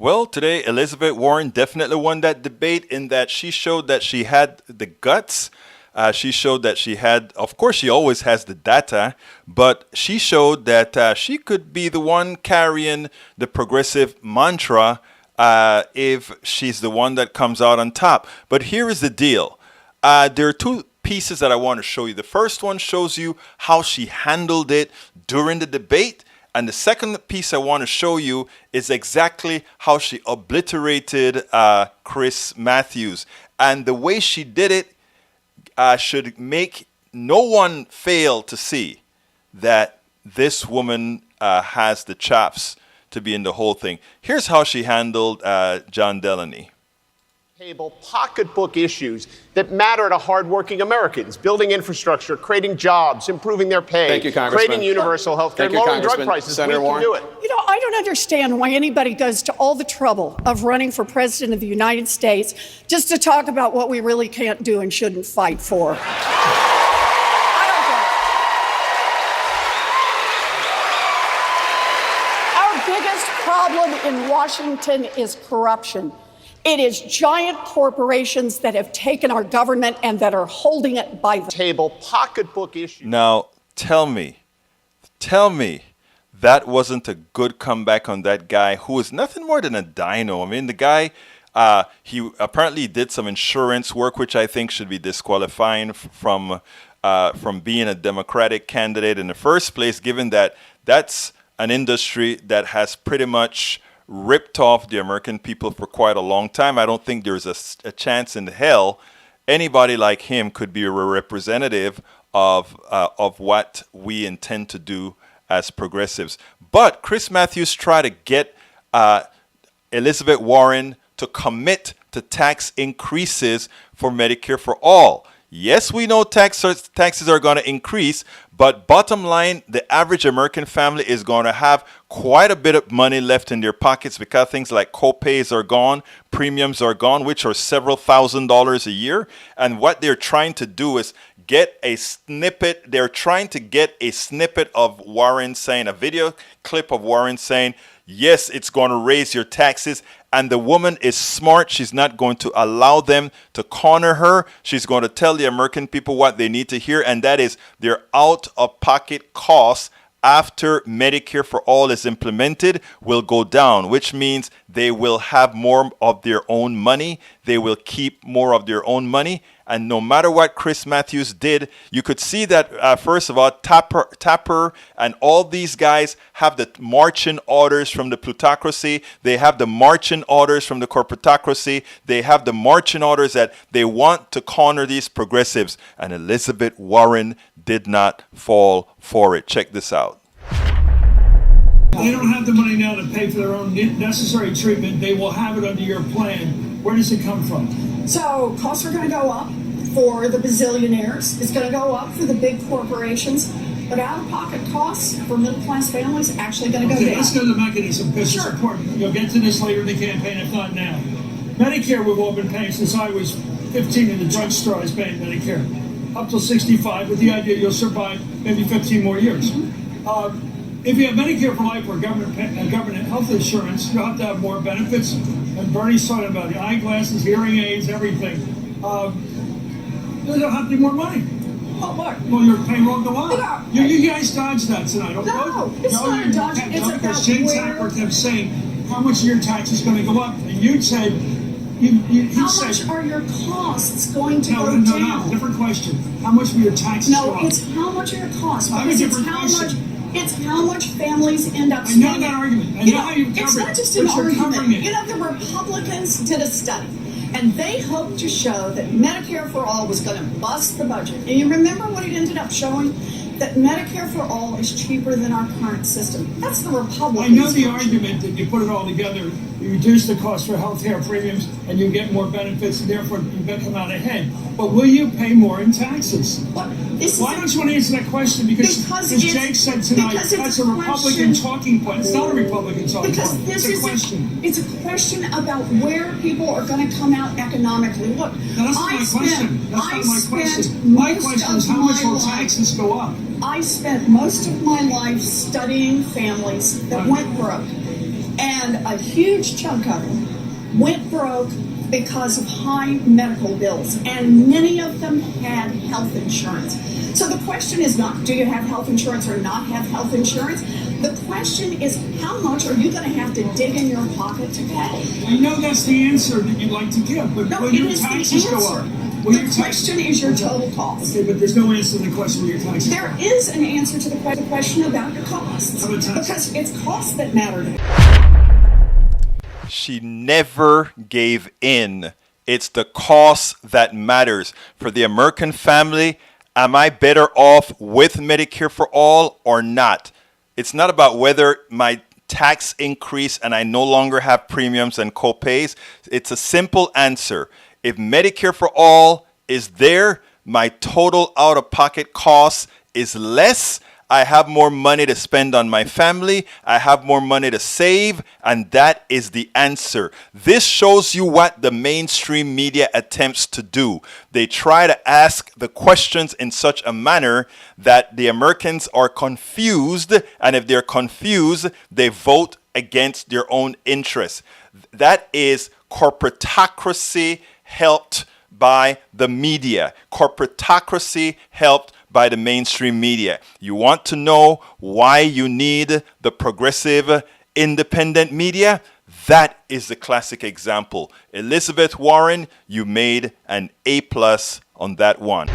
Well, today Elizabeth Warren definitely won that debate in that she showed that she had the guts. She showed that she had, of course, she always has the data, but she showed that she could be the one carrying the progressive mantra if she's the one that comes out on top. But here is the deal. There are two pieces that I want to show you. The first one shows you how she handled it during the debate. And the second piece I want to show you is exactly how she obliterated Chris Matthews. And the way she did it should make no one fail to see that this woman has the chops to be in the whole thing. Here's how she handled John Delaney. Table pocketbook issues that matter to hardworking Americans: building infrastructure, creating jobs, improving their pay, Thank you, Congressman. creating universal health care, lowering drug prices. Senator we can Warren. do it. You know, I don't understand why anybody goes to all the trouble of running for president of the United States just to talk about what we really can't do and shouldn't fight for. I don't get it. Our biggest problem in Washington is corruption. It is giant corporations that have taken our government and that are holding it by the Table pocketbook issues. Now, tell me, that wasn't a good comeback on that guy who was nothing more than a dino. I mean, the guy, he apparently did some insurance work, which I think should be disqualifying from being a Democratic candidate in the first place, given that that's an industry that has pretty much ripped off the American people for quite a long time. I don't think there's a chance in hell anybody like him could be a representative of what we intend to do as progressives. But Chris Matthews tried to get Elizabeth Warren to commit to tax increases for Medicare for all. Yes, we know taxes are going to increase, but bottom line, the average American family is going to have quite a bit of money left in their pockets because things like co-pays are gone, premiums are gone, which are several $1,000s a year. And what they're trying to do is get a snippet. They're trying to get a snippet of Warren saying, a video clip of Warren saying, yes, it's going to raise your taxes. And the woman is smart. She's not going to allow them to corner her. She's going to tell the American people what they need to hear, and that is their out-of-pocket costs after Medicare for all is implemented will go down, which means they will have more of their own money. They will keep more of their own money. And no matter what Chris Matthews did, you could see that, first of all, Tapper and all these guys have the marching orders from the plutocracy. They have the marching orders from the corporatocracy. They have the marching orders that they want to corner these progressives. And Elizabeth Warren did not fall for it. Check this out. They don't have the money now to pay for their own necessary treatment. They will have it under your plan. Where does it come from? So costs are going to go up for the bazillionaires. It's going to go up for the big corporations. But out-of-pocket costs for middle-class families actually going to go down. Let's go to the mechanism because it's important. You'll get to this later in the campaign, if not now. Medicare we've all been paying since I was 15 in the drugstore. I was paying Medicare up till 65 with the idea you'll survive maybe 15 more years. If you have Medicare for life or government health insurance, you'll have to have more benefits. And Bernie's talking about the eyeglasses, hearing aids, everything. You'll have to be more money. Oh, look. Well, your payroll go up. You guys dodged that tonight. No, it's not a dodge. It's about because Jane Tapper kept saying, how much of your tax is going to go up? And you said, how much are your costs going to go down? No, different question. How much will your taxes go up? No, it's how much are your costs. I have a different question. It's how much families end up spending. I know that argument. I know how you cover it. It's not just an argument. You know, the Republicans did a study, and they hoped to show that Medicare for all was going to bust the budget. And you remember what it ended up showing? That Medicare for all is cheaper than our current system. That's the Republicans. I know the argument that you put it all together, you reduce the cost for health care premiums, and you get more benefits, and therefore you come out ahead. But will you pay more in taxes? Why don't you want to answer that question? Because Jake said tonight, that's a Republican talking point. It's not a Republican talking point. It's a question. It's a question about where people are going to come out economically. Look, that's not my question. That's not my question. My question is how much will taxes go up? I spent most of my life studying families that went broke. And And a huge chunk of them went broke because of high medical bills, and many of them had health insurance. So the question is not, do you have health insurance or not have health insurance? The question is, how much are you going to have to dig in your pocket to pay? I know that's the answer that you'd like to give, but No, will it your is the taxes go answer. up? Will your The question is your total cost. Okay, but there's no answer to the question of your taxes. There is an answer to the question about your costs. How about taxes? Because it's costs that matter to me. She never gave in. It's the cost that matters. For the American family, am I better off with Medicare for all or not? It's not about whether my tax increase and I no longer have premiums and copays. It's a simple answer. If Medicare for all is there, my total out-of-pocket cost is less. I have more money to spend on my family. I have more money to save, and that is the answer. This shows you what the mainstream media attempts to do. They try to ask the questions in such a manner that the Americans are confused, and if they're confused, they vote against their own interests. That is corporatocracy helped by the media. Corporatocracy helped by the mainstream media. You want to know why you need the progressive independent media? That is the classic example. Elizabeth Warren, you made an A+ on that one.